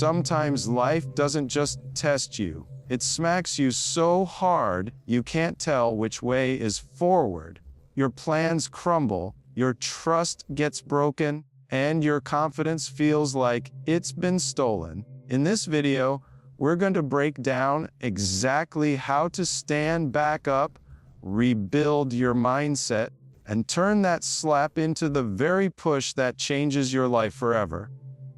Sometimes life doesn't just test you, it smacks you so hard you can't tell which way is forward. Your plans crumble, your trust gets broken, and your confidence feels like it's been stolen. In this video, we're going to break down exactly how to stand back up, rebuild your mindset, and turn that slap into the very push that changes your life forever.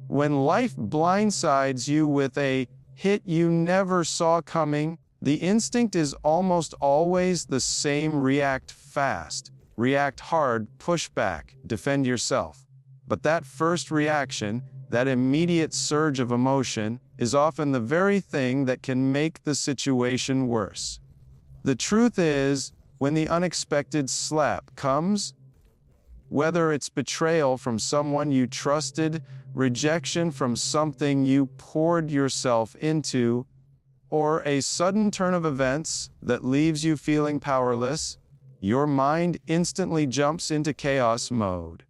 When life blindsides you with a hit you never saw coming, the instinct is almost always the same: react fast, react hard, push back, defend yourself. But that first reaction, that immediate surge of emotion, is often the very thing that can make the situation worse. The truth is, when the unexpected slap comes, whether it's betrayal from someone you trusted, rejection from something you poured yourself into, or a sudden turn of events that leaves you feeling powerless, your mind instantly jumps into chaos mode.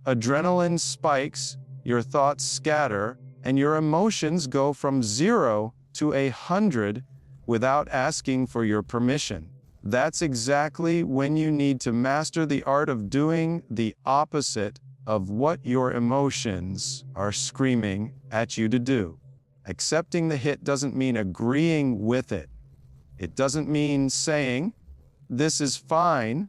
Adrenaline spikes, your thoughts scatter, and your emotions go from 0 to 100 without asking for your permission. That's exactly when you need to master the art of doing the opposite of what your emotions are screaming at you to do. Accepting the hit doesn't mean agreeing with it. It doesn't mean saying, "This is fine,"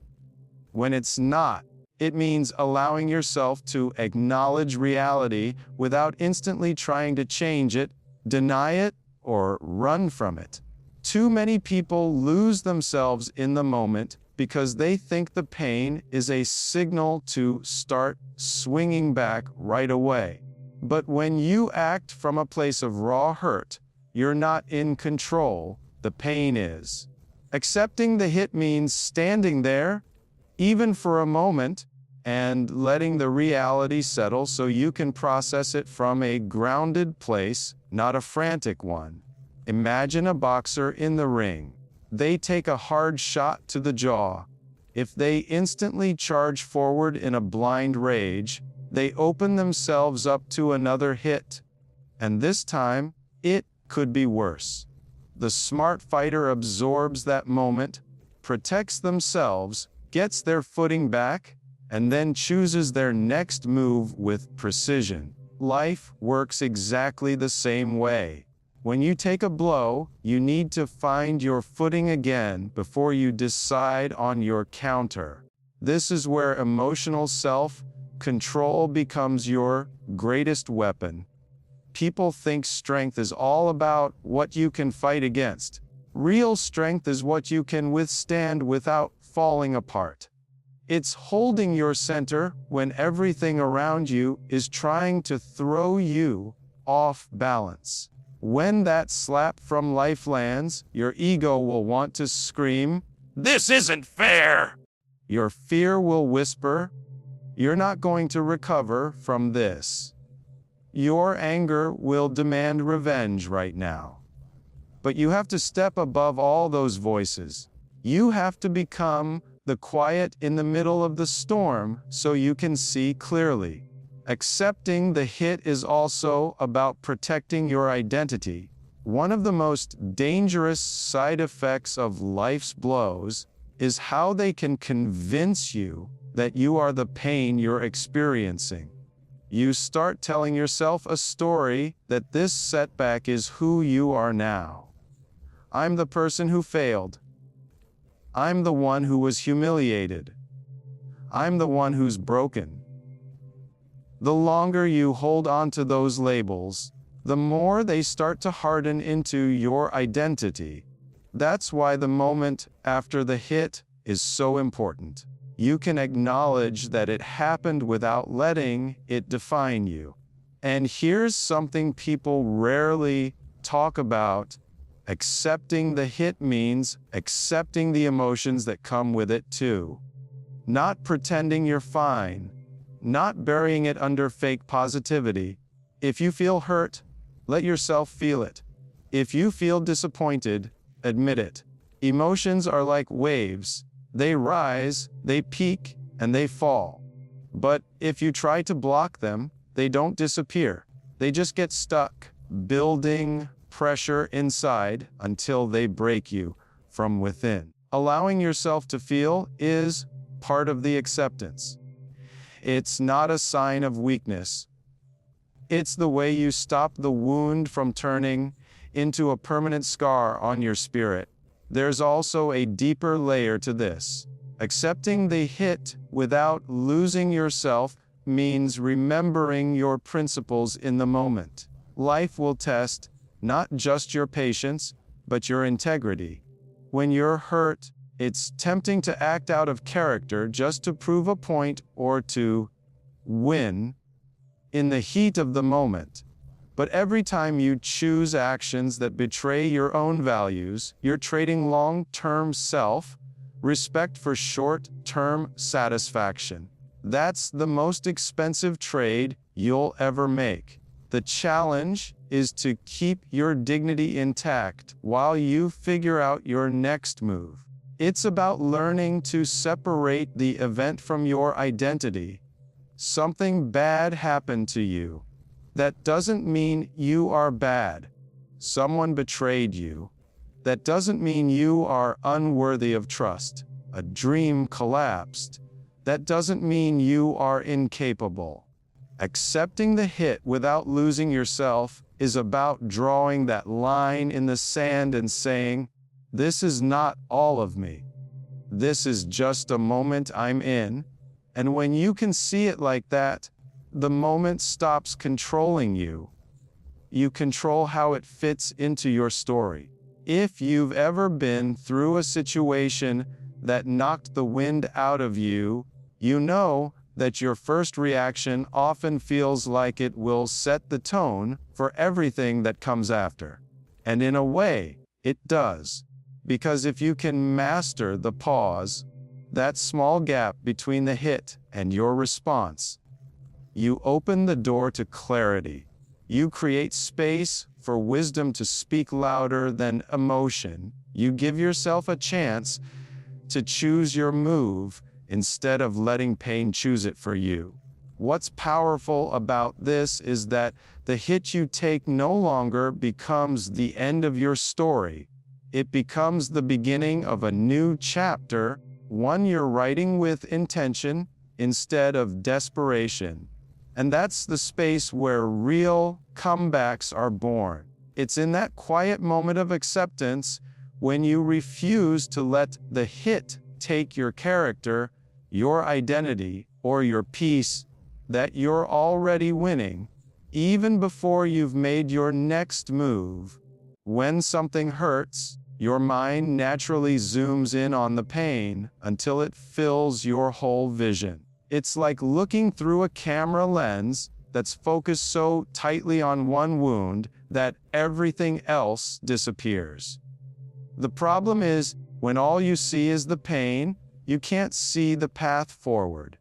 when it's not. It means allowing yourself to acknowledge reality without instantly trying to change it, deny it, or run from it. Too many people lose themselves in the moment because they think the pain is a signal to start swinging back right away. But when you act from a place of raw hurt, you're not in control, the pain is. Accepting the hit means standing there, even for a moment, and letting the reality settle so you can process it from a grounded place, not a frantic one. Imagine a boxer in the ring. They take a hard shot to the jaw. If they instantly charge forward in a blind rage, they open themselves up to another hit. And this time, it could be worse. The smart fighter absorbs that moment, protects themselves, gets their footing back, and then chooses their next move with precision. Life works exactly the same way. When you take a blow, you need to find your footing again before you decide on your counter. This is where emotional self-control becomes your greatest weapon. People think strength is all about what you can fight against. Real strength is what you can withstand without falling apart. It's holding your center when everything around you is trying to throw you off balance. When that slap from life lands, your ego will want to scream, "This isn't fair!" Your fear will whisper, "You're not going to recover from this." Your anger will demand revenge right now. But you have to step above all those voices. You have to become the quiet in the middle of the storm so you can see clearly. Accepting the hit is also about protecting your identity. One of the most dangerous side effects of life's blows is how they can convince you that you are the pain you're experiencing. You start telling yourself a story that this setback is who you are now. I'm the person who failed. I'm the one who was humiliated. I'm the one who's broken. The longer you hold on to those labels, the more they start to harden into your identity. That's why the moment after the hit is so important. You can acknowledge that it happened without letting it define you. And here's something people rarely talk about. Accepting the hit means accepting the emotions that come with it too. Not pretending you're fine. Not burying it under fake positivity. If you feel hurt, let yourself feel it. If you feel disappointed, admit it. Emotions are like waves. They rise, they peak, and they fall. But if you try to block them, they don't disappear. They just get stuck. building pressure inside until they break you from within. Allowing yourself to feel is part of the acceptance. It's not a sign of weakness. It's the way you stop the wound from turning into a permanent scar on your spirit. There's also a deeper layer to this. Accepting the hit without losing yourself means remembering your principles in the moment. Life will test not just your patience, but your integrity. When you're hurt, it's tempting to act out of character just to prove a point or to win in the heat of the moment. But every time you choose actions that betray your own values, you're trading long-term self-respect for short-term satisfaction. That's the most expensive trade you'll ever make. The challenge is to keep your dignity intact while you figure out your next move. It's about learning to separate the event from your identity. Something bad happened to you. That doesn't mean you are bad. Someone betrayed you. That doesn't mean you are unworthy of trust. A dream collapsed. That doesn't mean you are incapable. Accepting the hit without losing yourself is about drawing that line in the sand and saying, "This is not all of me. This is just a moment I'm in." And when you can see it like that, the moment stops controlling you. You control how it fits into your story. If you've ever been through a situation that knocked the wind out of you, you know that your first reaction often feels like it will set the tone for everything that comes after. And in a way, it does. Because if you can master the pause, that small gap between the hit and your response, you open the door to clarity. You create space for wisdom to speak louder than emotion. You give yourself a chance to choose your move instead of letting pain choose it for you. What's powerful about this is that the hit you take no longer becomes the end of your story. It becomes the beginning of a new chapter, one you're writing with intention instead of desperation. And that's the space where real comebacks are born. It's in that quiet moment of acceptance when you refuse to let the hit take your character, your identity, or your peace, that you're already winning, even before you've made your next move. When something hurts, your mind naturally zooms in on the pain until it fills your whole vision. It's like looking through a camera lens that's focused so tightly on one wound that everything else disappears. The problem is, when all you see is the pain, you can't see the path forward.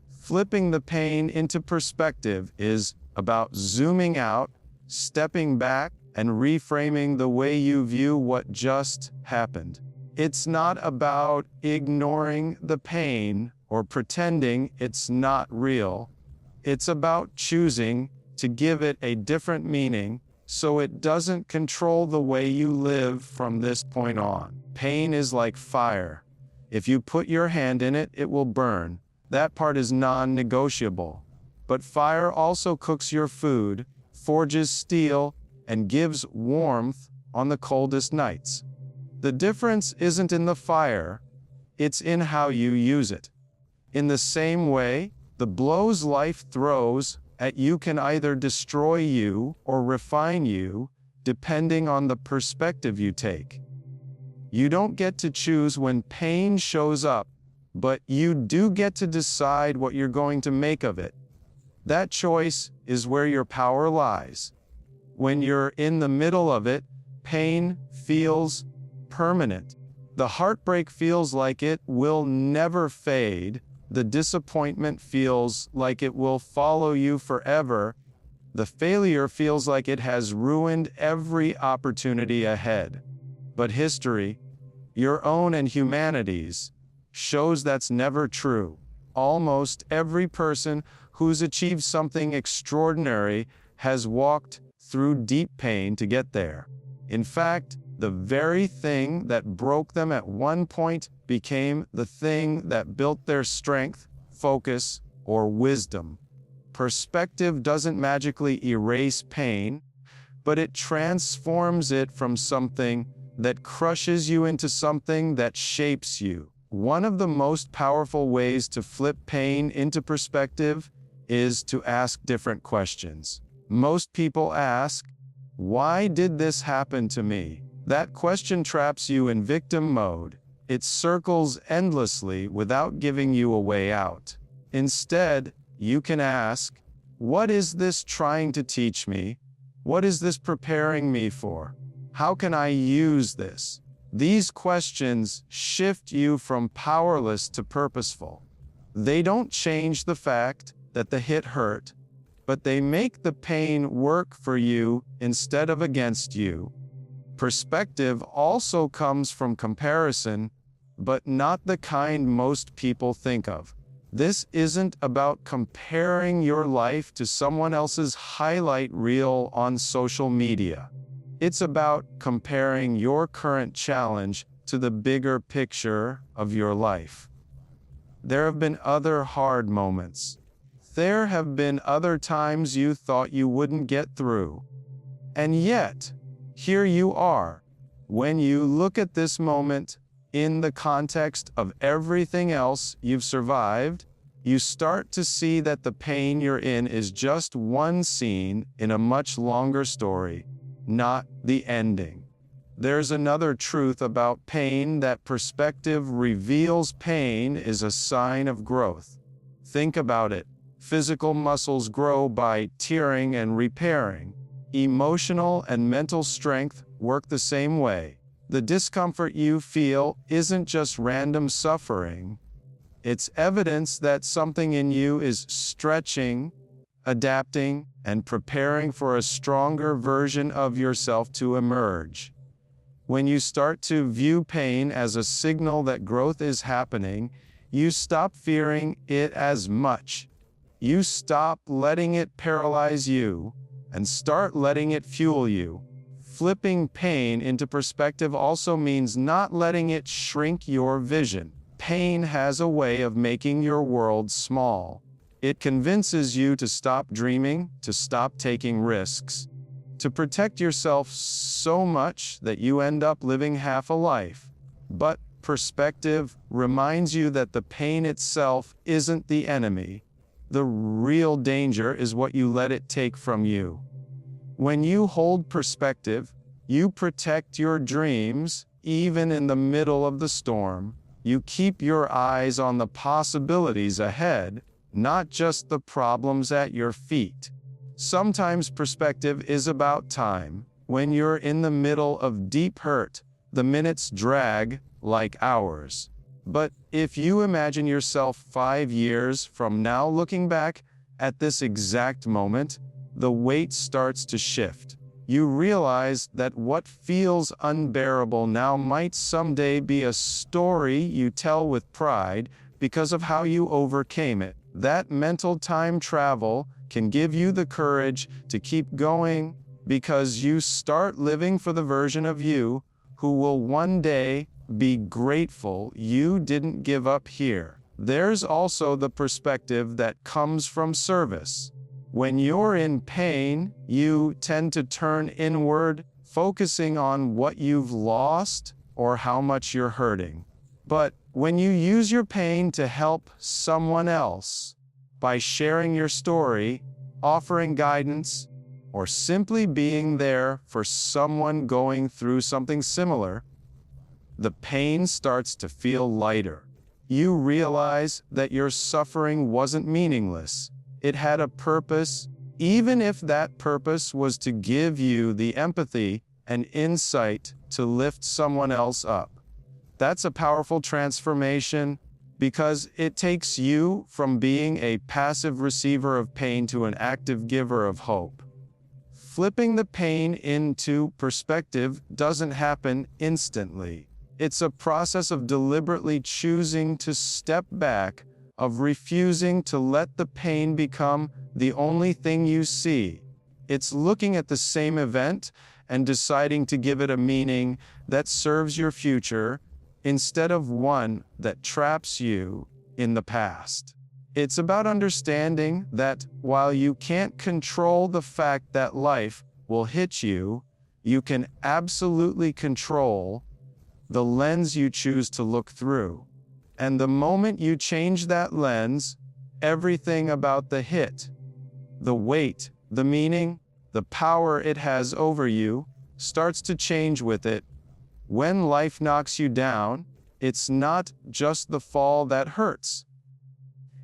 Flipping the pain into perspective is about zooming out, stepping back, and reframing the way you view what just happened. It's not about ignoring the pain or pretending it's not real. It's about choosing to give it a different meaning so it doesn't control the way you live from this point on. Pain is like fire. If you put your hand in it, it will burn. That part is non-negotiable. But fire also cooks your food, forges steel, and gives warmth on the coldest nights. The difference isn't in the fire, it's in how you use it. In the same way, the blows life throws at you can either destroy you or refine you, depending on the perspective you take. You don't get to choose when pain shows up, but you do get to decide what you're going to make of it. That choice is where your power lies. When you're in the middle of it, pain feels permanent. The heartbreak feels like it will never fade. The disappointment feels like it will follow you forever. The failure feels like it has ruined every opportunity ahead. But history, your own and humanity's, shows that's never true. Almost every person who's achieved something extraordinary has walked through deep pain to get there. In fact, the very thing that broke them at one point became the thing that built their strength, focus, or wisdom. Perspective doesn't magically erase pain, but it transforms it from something that crushes you into something that shapes you. One of the most powerful ways to flip pain into perspective is to ask different questions. Most people ask, "Why did this happen to me?" That question traps you in victim mode. It circles endlessly without giving you a way out. Instead, you can ask, "What is this trying to teach me? What is this preparing me for? How can I use this?" These questions shift you from powerless to purposeful. They don't change the fact that the hit hurt, but they make the pain work for you instead of against you. Perspective also comes from comparison, but not the kind most people think of. This isn't about comparing your life to someone else's highlight reel on social media. It's about comparing your current challenge to the bigger picture of your life. There have been other hard moments. There have been other times you thought you wouldn't get through. And yet, here you are. When you look at this moment in the context of everything else you've survived, you start to see that the pain you're in is just one scene in a much longer story, not the ending. There's another truth about pain that perspective reveals. Pain is a sign of growth. Think about it. Physical muscles grow by tearing and repairing. Emotional and mental strength work the same way. The discomfort you feel isn't just random suffering. It's evidence that something in you is stretching, adapting, and preparing for a stronger version of yourself to emerge. When you start to view pain as a signal that growth is happening, you stop fearing it as much. You stop letting it paralyze you and start letting it fuel you. Flipping pain into perspective also means not letting it shrink your vision. Pain has a way of making your world small. It convinces you to stop dreaming, to stop taking risks, to protect yourself so much that you end up living half a life. But perspective reminds you that the pain itself isn't the enemy. The real danger is what you let it take from you. When you hold perspective, you protect your dreams, even in the middle of the storm. You keep your eyes on the possibilities ahead, not just the problems at your feet. Sometimes perspective is about time. When you're in the middle of deep hurt, the minutes drag like hours. But if you imagine yourself 5 years from now looking back at this exact moment, the weight starts to shift. You realize that what feels unbearable now might someday be a story you tell with pride because of how you overcame it. That mental time travel can give you the courage to keep going because you start living for the version of you who will one day be grateful you didn't give up here. There's also the perspective that comes from service. When you're in pain, you tend to turn inward, focusing on what you've lost or how much you're hurting. But when you use your pain to help someone else, by sharing your story, offering guidance, or simply being there for someone going through something similar, the pain starts to feel lighter. You realize that your suffering wasn't meaningless. It had a purpose, even if that purpose was to give you the empathy and insight to lift someone else up. That's a powerful transformation because it takes you from being a passive receiver of pain to an active giver of hope. Flipping the pain into perspective doesn't happen instantly. It's a process of deliberately choosing to step back, of refusing to let the pain become the only thing you see. It's looking at the same event and deciding to give it a meaning that serves your future instead of one that traps you in the past. It's about understanding that while you can't control the fact that life will hit you, you can absolutely control the lens you choose to look through. And the moment you change that lens, everything about the hit, the weight, the meaning, the power it has over you, starts to change with it. When life knocks you down, it's not just the fall that hurts.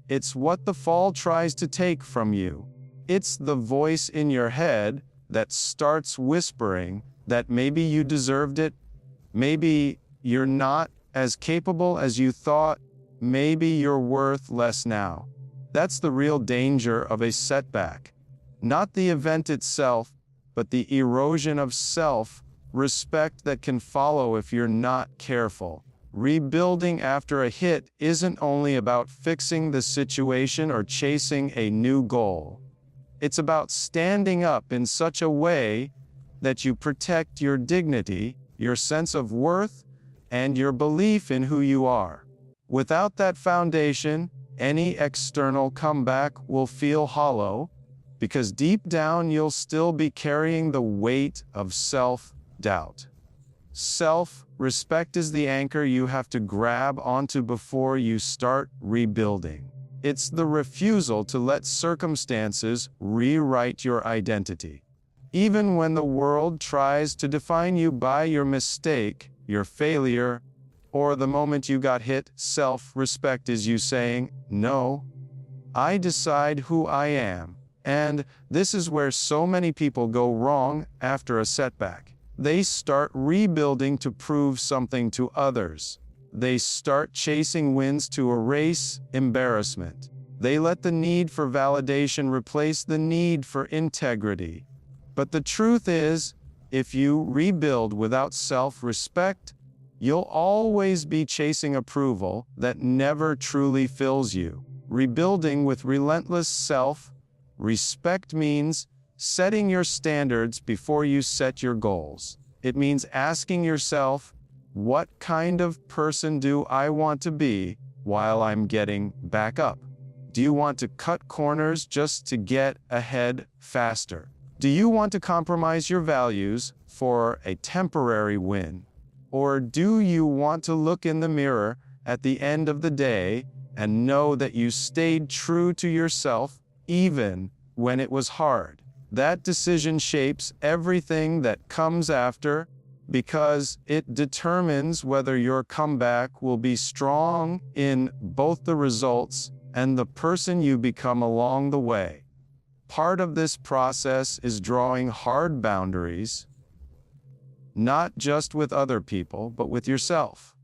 It's what the fall tries to take from you. It's the voice in your head that starts whispering that maybe you deserved it, maybe you're not as capable as you thought, maybe you're worth less now. That's the real danger of a setback. Not the event itself, but the erosion of self-respect that can follow if you're not careful. Rebuilding after a hit isn't only about fixing the situation or chasing a new goal. It's about standing up in such a way that you protect your dignity, your sense of worth, and your belief in who you are. Without that foundation, any external comeback will feel hollow, because deep down you'll still be carrying the weight of self-doubt. Self-respect is the anchor you have to grab onto before you start rebuilding. It's the refusal to let circumstances rewrite your identity. Even when the world tries to define you by your mistake, your failure, or the moment you got hit, self-respect is you saying, "No, I decide who I am." And this is where so many people go wrong after a setback. They start rebuilding to prove something to others. They start chasing wins to erase embarrassment. They let the need for validation replace the need for integrity. But the truth is, if you rebuild without self-respect, you'll always be chasing approval that never truly fills you. Rebuilding with relentless self-respect means setting your standards before you set your goals. It means asking yourself, what kind of person do I want to be while I'm getting back up? Do you want to cut corners just to get ahead faster? Do you want to compromise your values for a temporary win? Or do you want to look in the mirror at the end of the day and know that you stayed true to yourself even when it was hard? That decision shapes everything that comes after, because it determines whether your comeback will be strong in both the results and the person you become along the way. Part of this process is drawing hard boundaries, not just with other people, but with yourself.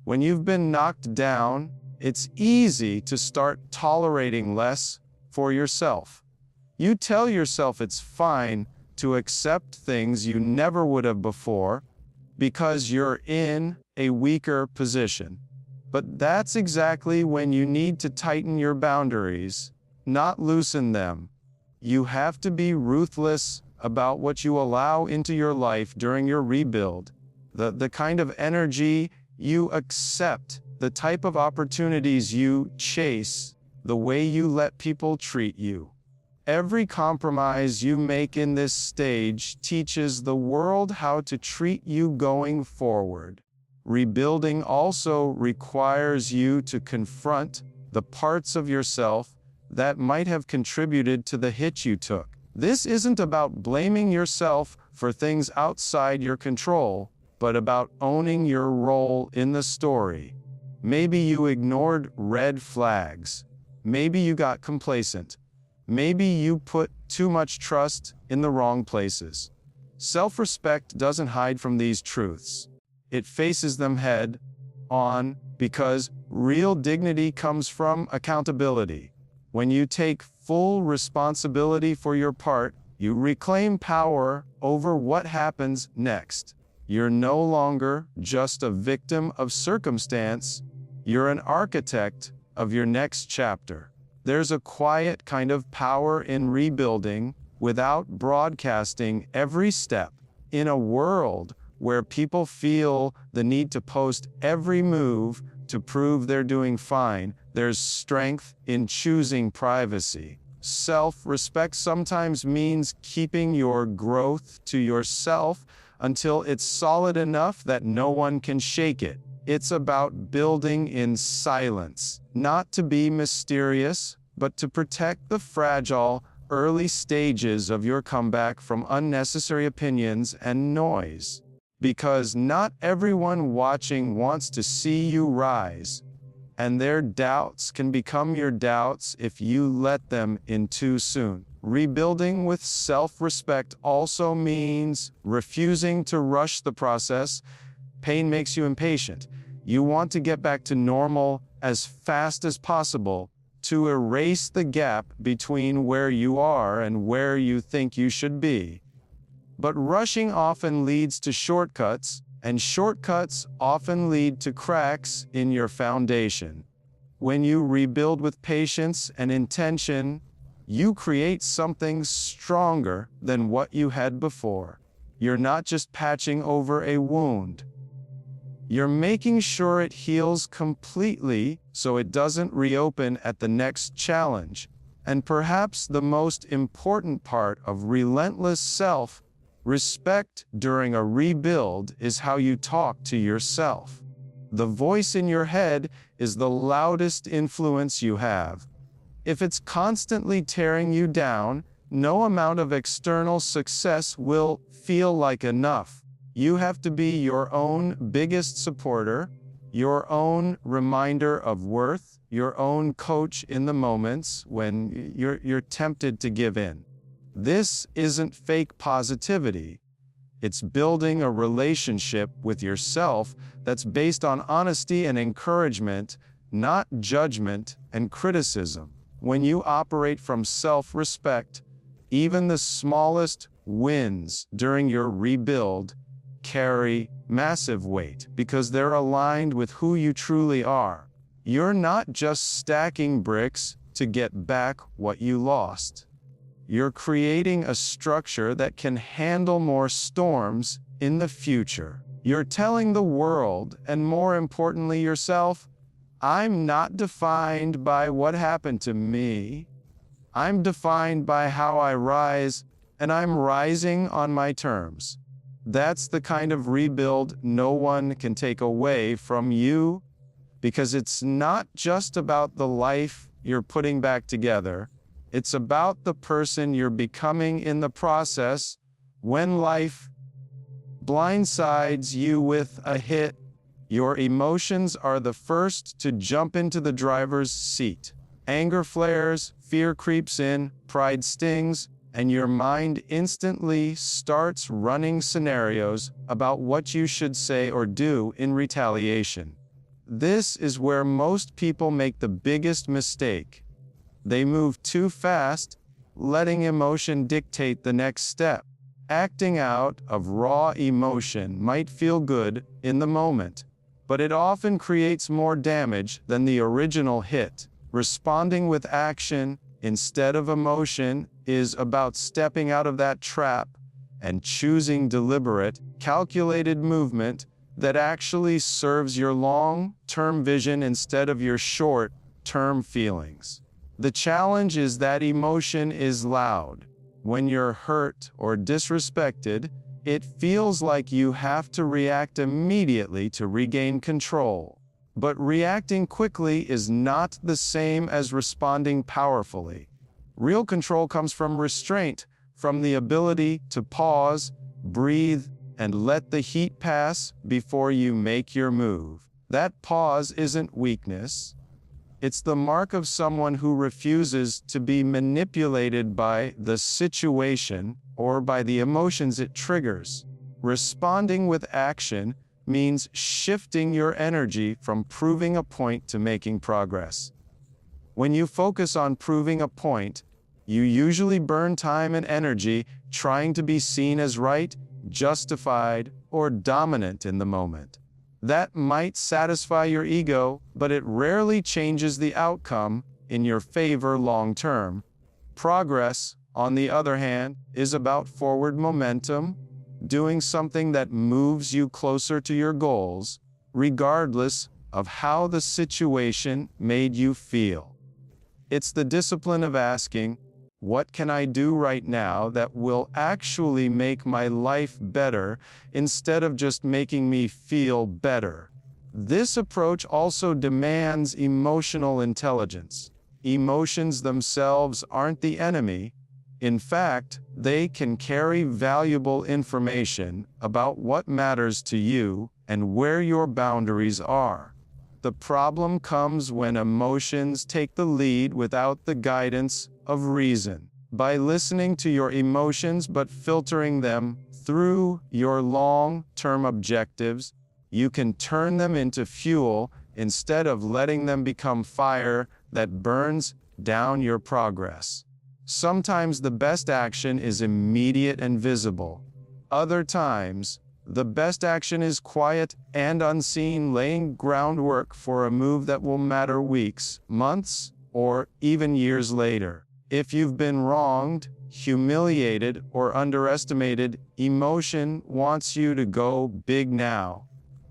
When you've been knocked down, it's easy to start tolerating less for yourself. You tell yourself it's fine to accept things you never would have before because you're in a weaker position. But that's exactly when you need to tighten your boundaries, not loosen them. You have to be ruthless about what you allow into your life during your rebuild, the kind of energy you accept, the type of opportunities you chase, the way you let people treat you. Every compromise you make in this stage teaches the world how to treat you going forward. Rebuilding also requires you to confront the parts of yourself that might have contributed to the hit you took. This isn't about blaming yourself for things outside your control, but about owning your role in the story. Maybe you ignored red flags. Maybe you got complacent. Maybe you put too much trust in the wrong places. Self-respect doesn't hide from these truths. It faces them head on, because real dignity comes from accountability. When you take full responsibility for your part, you reclaim power over what happens next. You're no longer just a victim of circumstance, you're an architect of your next chapter. There's a quiet kind of power in rebuilding, without broadcasting every step. In a world where people feel the need to post every move to prove they're doing fine, there's strength in choosing privacy. Self-respect sometimes means keeping your growth to yourself until it's solid enough that no one can shake it. It's about building in silence, not to be mysterious, but to protect the fragile, early stages of your comeback from unnecessary opinions and noise. Because not everyone watching wants to see you rise, and their doubts can become your doubts if you let them in too soon. Rebuilding with self-respect also means refusing to rush the process. Pain makes you impatient. You want to get back to normal as fast as possible to erase the gap between where you are and where you think you should be. But rushing often leads to shortcuts, and shortcuts often lead to cracks in your foundation. When you rebuild with patience and intention, you create something stronger than what you had before. You're not just patching over a wound. You're making sure it heals completely so it doesn't reopen at the next challenge. And perhaps the most important part of relentless self-respect during a rebuild is how you talk to yourself. The voice in your head is the loudest influence you have. If it's constantly tearing you down, no amount of external success will feel like enough. You have to be your own biggest supporter, your own reminder of worth, your own coach in the moments when you're tempted to give in. This isn't fake positivity. It's building a relationship with yourself that's based on honesty and encouragement, not judgment and criticism. When you operate from self-respect, even the smallest wins during your rebuild carry massive weight because they're aligned with who you truly are. You're not just stacking bricks to get back what you lost. You're creating a structure that can handle more storms in the future. You're telling the world, and more importantly yourself, I'm not defined by what happened to me. I'm defined by how I rise, and I'm rising on my terms. That's the kind of rebuild no one can take away from you, because it's not just about the life you're putting back together. It's about the person you're becoming in the process. When life blindsides you with a hit, your emotions are the first to jump into the driver's seat. Anger flares, fear creeps in, pride stings, and your mind instantly starts running scenarios about what you should say or do in retaliation. This is where most people make the biggest mistake. They move too fast, letting emotion dictate the next step. Acting out of raw emotion might feel good in the moment, but it often creates more damage than the original hit. Responding with action instead of emotion is about stepping out of that trap and choosing deliberate, calculated movement that actually serves your long-term vision instead of your short-term feelings. The challenge is that emotion is loud. When you're hurt or disrespected, it feels like you have to react immediately to regain control. But reacting quickly is not the same as responding powerfully. Real control comes from restraint, from the ability to pause, breathe, and let the heat pass before you make your move. That pause isn't weakness. It's the mark of someone who refuses to be manipulated by the situation or by the emotions it triggers. Responding with action means shifting your energy from proving a point to making progress. When you focus on proving a point, you usually burn time and energy trying to be seen as right, justified, or dominant in the moment. That might satisfy your ego, but it rarely changes the outcome in your favor long term. Progress, on the other hand, is about forward momentum, doing something that moves you closer to your goals, regardless of how the situation made you feel. It's the discipline of asking, what can I do right now that will actually make my life better instead of just making me feel better? This approach also demands emotional intelligence. Emotions themselves aren't the enemy. In fact, they can carry valuable information about what matters to you and where your boundaries are. The problem comes when emotions take the lead without the guidance of reason. By listening to your emotions but filtering them through your long-term objectives, you can turn them into fuel instead of letting them become fire that burns down your progress. Sometimes the best action is immediate and visible. Other times, the best action is quiet and unseen, laying groundwork for a move that will matter weeks, months, or even years later. If you've been wronged, humiliated, or underestimated, emotion wants you to go big now,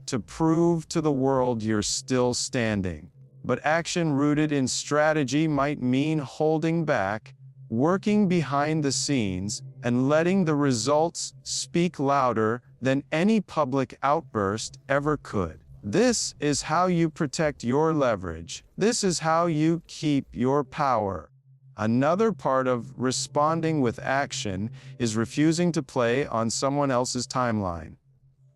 to prove to the world you're still standing. But action rooted in strategy might mean holding back, working behind the scenes, and letting the results speak louder than any public outburst ever could. This is how you protect your leverage. This is how you keep your power. Another part of responding with action is refusing to play on someone else's timeline.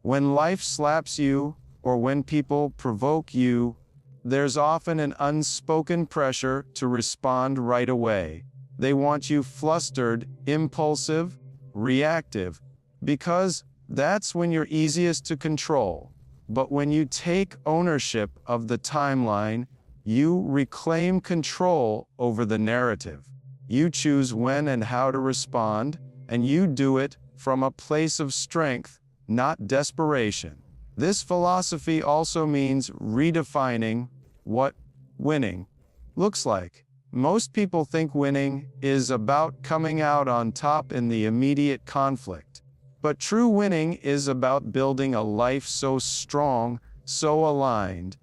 When life slaps you, or when people provoke you, there's often an unspoken pressure to respond right away. They want you flustered, impulsive, reactive, because that's when you're easiest to control. But when you take ownership of the timeline, you reclaim control over the narrative. You choose when and how to respond, and you do it from a place of strength, not desperation. This philosophy also means redefining what winning looks like. Most people think winning is about coming out on top in the immediate conflict. But true winning is about building a life so strong, so aligned,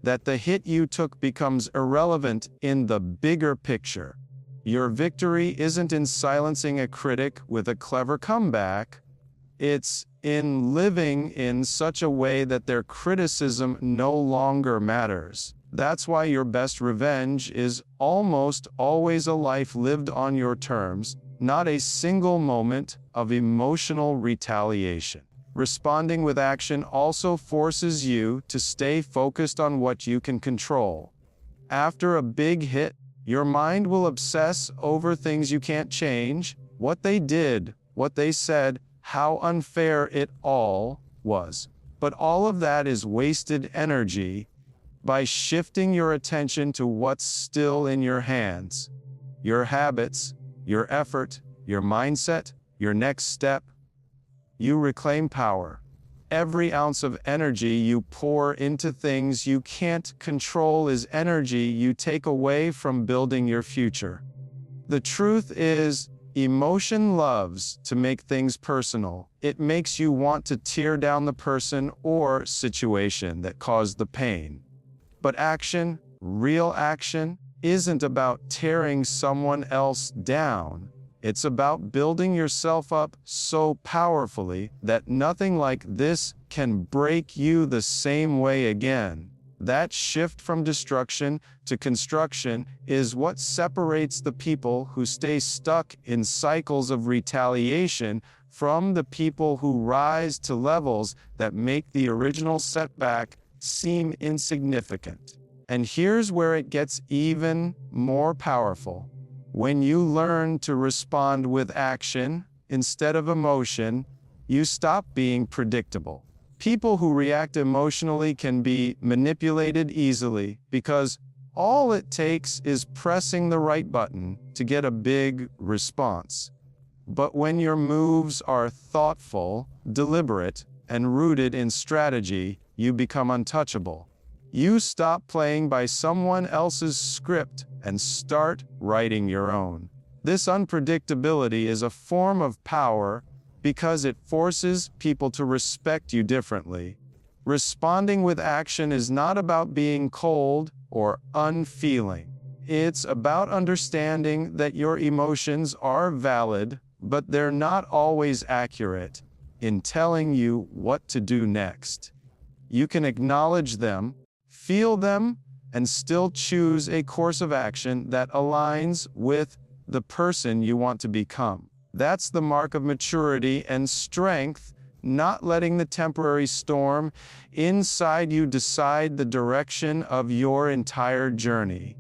that the hit you took becomes irrelevant in the bigger picture. Your victory isn't in silencing a critic with a clever comeback. It's in living in such a way that their criticism no longer matters. That's why your best revenge is almost always a life lived on your terms, not a single moment of emotional retaliation. Responding with action also forces you to stay focused on what you can control. After a big hit, your mind will obsess over things you can't change, what they did, what they said, how unfair it all was. But all of that is wasted energy. By shifting your attention to what's still in your hands, your habits, your effort, your mindset, your next step, you reclaim power. Every ounce of energy you pour into things you can't control is energy you take away from building your future. The truth is, emotion loves to make things personal. It makes you want to tear down the person or situation that caused the pain. But action, real action, isn't about tearing someone else down. It's about building yourself up so powerfully that nothing like this can break you the same way again. That shift from destruction to construction is what separates the people who stay stuck in cycles of retaliation from the people who rise to levels that make the original setback seem insignificant. And here's where it gets even more powerful. When you learn to respond with action instead of emotion, you stop being predictable. People who react emotionally can be manipulated easily because all it takes is pressing the right button to get a big response. But when your moves are thoughtful, deliberate, and rooted in strategy, you become untouchable. You stop playing by someone else's script and start writing your own. This unpredictability is a form of power because it forces people to respect you differently. Responding with action is not about being cold or unfeeling. It's about understanding that your emotions are valid, but they're not always accurate in telling you what to do next. You can acknowledge them, feel them, and still choose a course of action that aligns with the person you want to become. That's the mark of maturity and strength, not letting the temporary storm inside you decide the direction of your entire journey.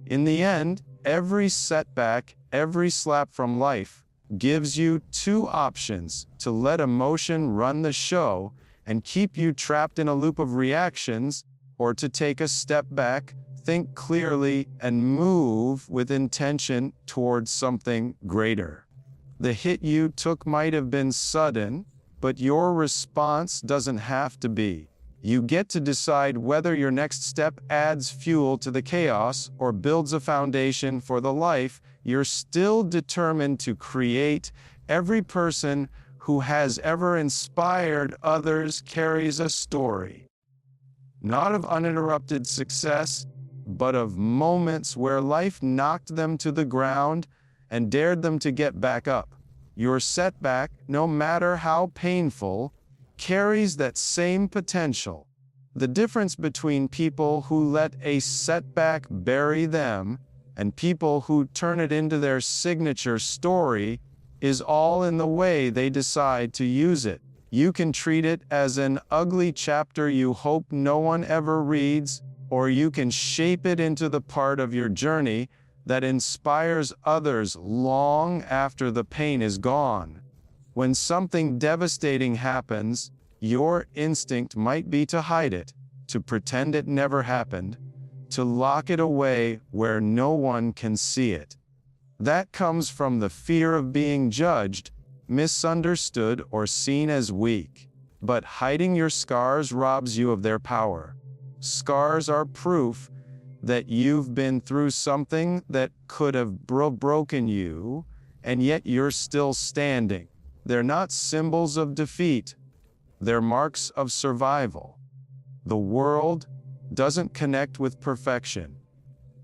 In the end, every setback, every slap from life, gives you two options: to let emotion run the show and keep you trapped in a loop of reactions, or to take a step back, think clearly, and move with intention towards something greater. The hit you took might have been sudden, but your response doesn't have to be. You get to decide whether your next step adds fuel to the chaos or builds a foundation for the life you're still determined to create. Every person who has ever inspired others carries a story, not of uninterrupted success, but of moments where life knocked them to the ground and dared them to get back up. Your setback, no matter how painful, carries that same potential. The difference between people who let a setback bury them and people who turn it into their signature story is all in the way they decide to use it. You can treat it as an ugly chapter you hope no one ever reads, or you can shape it into the part of your journey that inspires others long after the pain is gone. When something devastating happens, your instinct might be to hide it, to pretend it never happened, to lock it away where no one can see it. That comes from the fear of being judged, misunderstood, or seen as weak. But hiding your scars robs you of their power. Scars are proof that you've been through something that could have broken you, and yet you're still standing. They're not symbols of defeat. They're marks of survival. The world doesn't connect with perfection.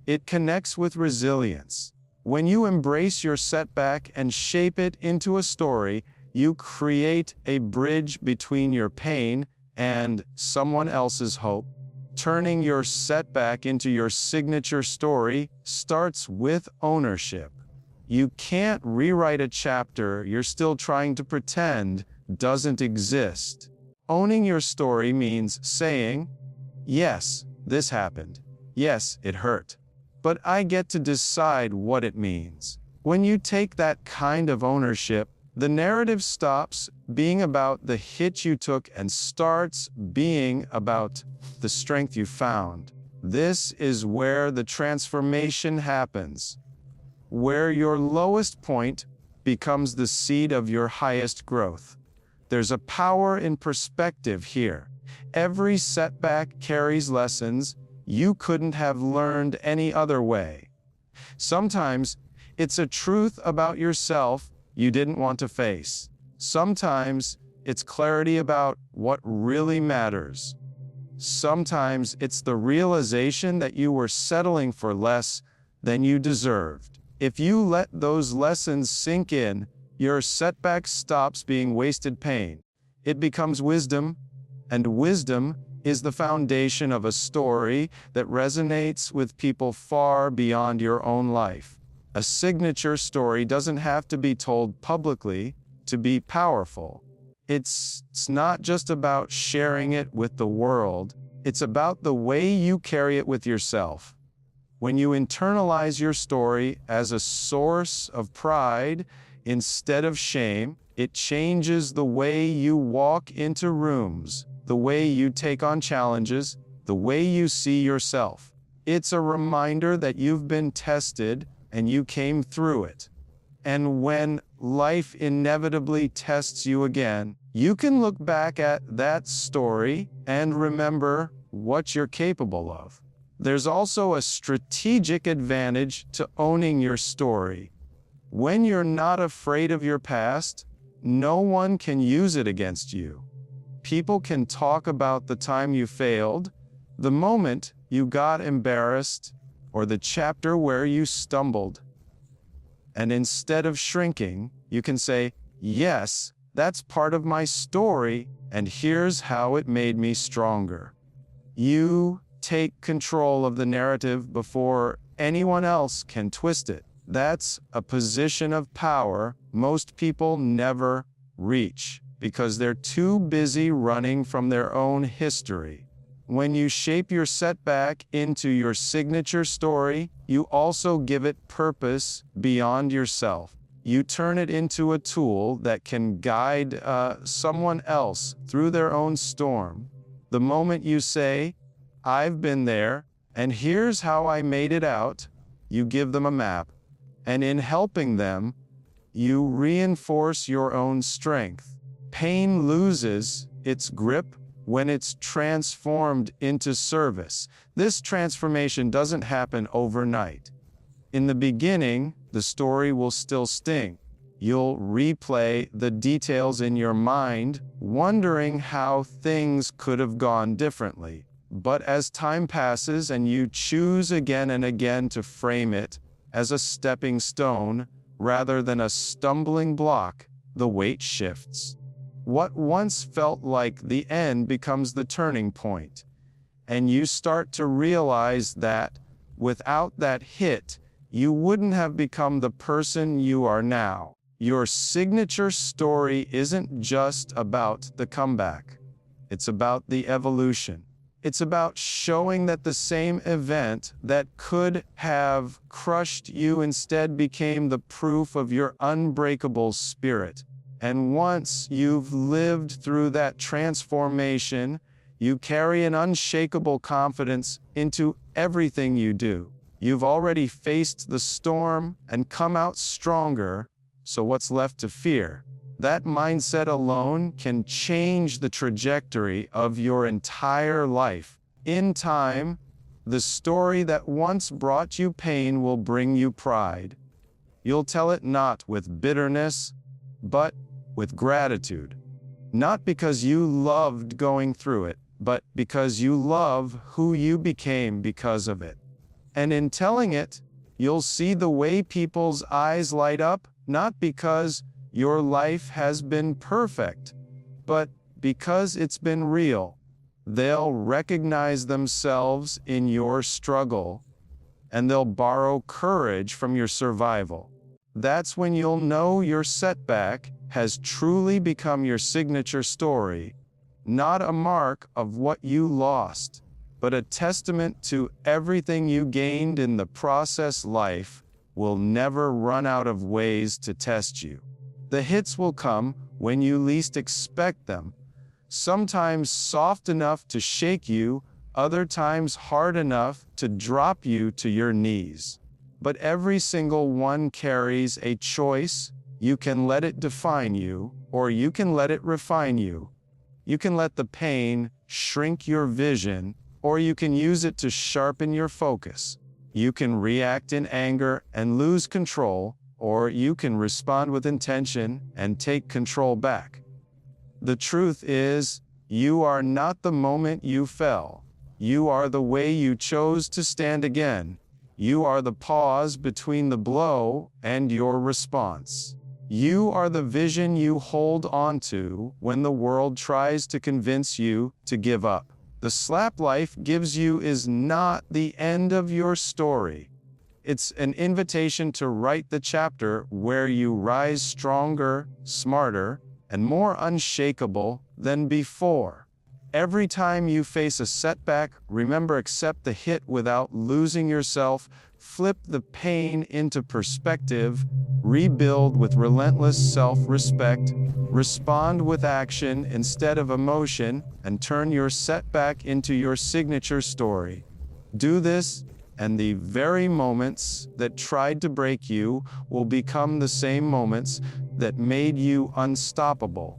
It connects with resilience. When you embrace your setback and shape it into a story, you create a bridge between your pain and someone else's hope. Turning your setback into your signature story starts with ownership. You can't rewrite a chapter you're still trying to pretend doesn't exist. Owning your story means saying, yes, this happened. Yes, it hurt. But I get to decide what it means. When you take that kind of ownership, the narrative stops being about the hit you took and starts being about the strength you found. This is where the transformation happens, where your lowest point becomes the seed of your highest growth. There's a power in perspective here. Every setback carries lessons you couldn't have learned any other way. Sometimes it's a truth about yourself you didn't want to face. Sometimes it's clarity about what really matters. Sometimes it's the realization that you were settling for less than you deserved. If you let those lessons sink in, your setback stops being wasted pain. It becomes wisdom, and wisdom is the foundation of a story that resonates with people far beyond your own life. A signature story doesn't have to be told publicly to be powerful. It's not just about sharing it with the world, it's about the way you carry it with yourself. When you internalize your story as a source of pride instead of shame, it changes the way you walk into rooms, the way you take on challenges, the way you see yourself. It's a reminder that you've been tested and you came through it. And when life inevitably tests you again, you can look back at that story and remember what you're capable of. There's also a strategic advantage to owning your story. When you're not afraid of your past, no one can use it against you. People can talk about the time you failed, the moment you got embarrassed, or the chapter where you stumbled. And instead of shrinking, you can say, yes, that's part of my story, and here's how it made me stronger. You take control of the narrative before anyone else can twist it. That's a position of power most people never reach because they're too busy running from their own history. When you shape your setback into your signature story, you also give it purpose beyond yourself. You turn it into a tool that can guide someone else through their own storm. The moment you say, I've been there, and here's how I made it out, you give them a map. And in helping them, you reinforce your own strength. Pain loses its grip when it's transformed into service. This transformation doesn't happen overnight. In the beginning, the story will still sting. You'll replay the details in your mind, wondering how things could have gone differently. But as time passes and you choose again and again to frame it as a stepping stone rather than a stumbling block, the weight shifts. What once felt like the end becomes the turning point, and you start to realize that without that hit, you wouldn't have become the person you are now. Your signature story isn't just about the comeback. It's about the evolution. It's about showing that the same event that could have crushed you instead became the proof of your unbreakable spirit. And once you've lived through that transformation, you carry an unshakable confidence into everything you do. You've already faced the storm and come out stronger, so what's left to fear? That mindset alone can change the trajectory of your entire life. In time, the story that once brought you pain will bring you pride. You'll tell it not with bitterness, but with gratitude. Not because you loved going through it, but because you love who you became because of it. And in telling it, you'll see the way people's eyes light up, not because your life has been perfect, but because it's been real. They'll recognize themselves in your struggle, and they'll borrow courage from your survival. That's when you'll know your setback has truly become your signature story, not a mark of what you lost, but a testament to everything you gained in the process. Life will never run out of ways to test you. The hits will come when you least expect them, sometimes soft enough to shake you, other times hard enough to drop you to your knees. But every single one carries a choice. You can let it define you, or you can let it refine you. You can let the pain shrink your vision, or you can use it to sharpen your focus. You can react in anger and lose control, or you can respond with intention and take control back. The truth is, you are not the moment you fell. You are the way you chose to stand again. You are the pause between the blow and your response. You are the vision you hold onto when the world tries to convince you to give up. The slap life gives you is not the end of your story. It's an invitation to write the chapter where you rise stronger, smarter, and more unshakable than before. Every time you face a setback, remember, accept the hit without losing yourself, flip the pain into perspective, rebuild with relentless self-respect, respond with action instead of emotion, and turn your setback into your signature story. Do this, and the very moments that tried to break you will become the same moments that made you unstoppable.